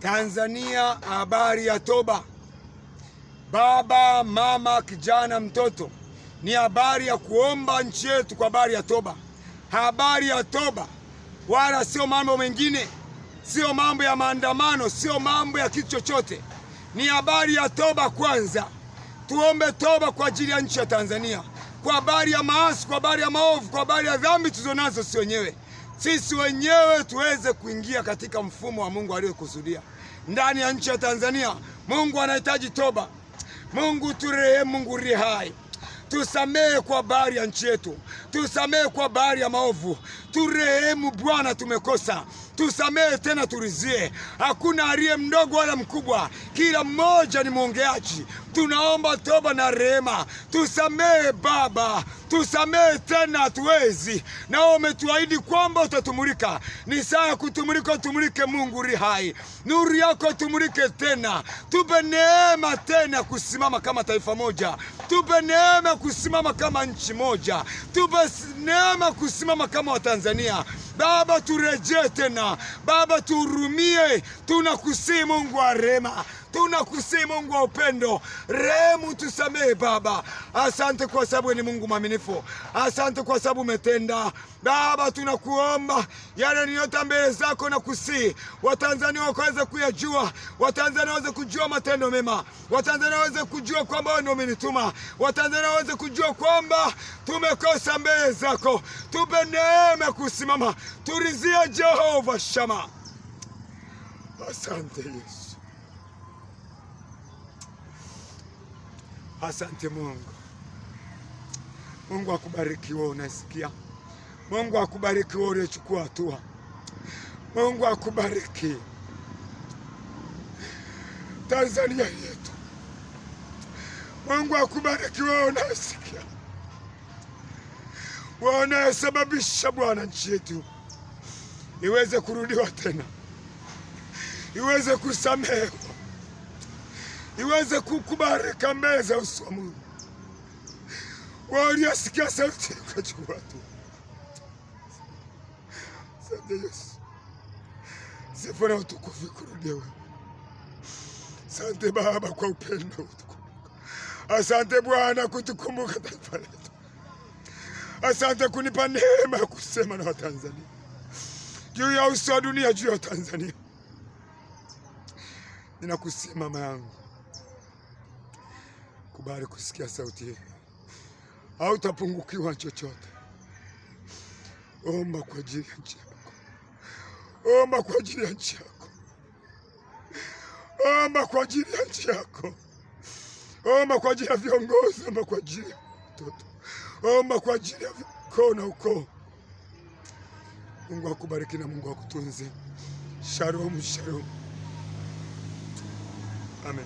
Tanzania, habari ya toba. Baba, mama, kijana, mtoto, ni habari ya kuomba nchi yetu kwa habari ya toba. Habari ya toba, wala sio mambo mengine, sio mambo ya maandamano, sio mambo ya kitu chochote. Ni habari ya toba kwanza. Tuombe toba kwa ajili ya nchi ya Tanzania, kwa habari ya maasi, kwa habari ya maovu, kwa habari ya dhambi tulizonazo sisi wenyewe. Sisi wenyewe tuweze kuingia katika mfumo wa Mungu aliyokusudia ndani ya nchi ya Tanzania. Mungu anahitaji toba. Mungu turehemu, Mungu ri hai. Tusamehe kwa habari ya nchi yetu, tusamehe kwa habari ya maovu. Turehemu Bwana, tumekosa. Tusamehe tena turizie. Hakuna aliye mdogo wala mkubwa, kila mmoja ni mwongeaji. Tunaomba toba na rehema. Tusamehe Baba, tusamehe tena, hatuwezi. Na umetuahidi kwamba utatumulika. Ni saa ya kutumulika, utumulike Mungu ri hai. Nuru yako tumulike tena. Tupe neema tena kusimama kama taifa moja. Tupe neema kusimama kama nchi moja. Tupe neema kusimama kama Watanzania. Baba, turejee tena. Baba, tuhurumie. Tunakusihi Mungu wa rehema, tunakusihi Mungu wa upendo. Rehemu, tusamehe Baba. Asante kwa sababu ni Mungu mwaminifu. Asante kwa sababu umetenda. Baba, tunakuomba yale niyota mbele zako na kusihi Watanzania wakaweze kuyajua. Watanzania waweze kujua matendo mema. Watanzania waweze kujua kwamba wewe ndio umenituma. Watanzania waweze kujua kwamba tumekosa mbele zako. Tupe neema kusimama. Turizia Jehova Shama. Asante Yesu. Asante Mungu. Mungu akubariki wewe unasikia. Mungu akubariki wewe uliyechukua hatua. Mungu akubariki Tanzania yetu. Mungu akubariki wewe unasikia. Wewe unayesababisha Bwana nchi yetu iweze kurudiwa tena, iweze kusamehewa, iweze kukubarika mbele za uso wa Mungu. Wewe uliyesikia sauti ukachukua hatua. Asante Yesu. Sifa na utukufu kurudie wewe. Asante Baba kwa upendo utukufu. Asante Bwana kutukumbuka taifa letu. Asante kunipa neema ya kusema na Watanzania juu ya uso wa dunia, juu ya Tanzania. Ninakusihi mama yangu, kubali kusikia sauti hii. Hautapungukiwa chochote. Omba kwa ajili ya nchi yako. Omba kwa ajili ya nchi yako. Omba kwa ajili ya nchi yako. Omba kwa ajili ya viongozi. Omba kwa ajili ya watoto. Omba kwa ajili ya ukoo na ukoo. Mungu akubariki na Mungu akutunze. Shalom, shalom. Amen.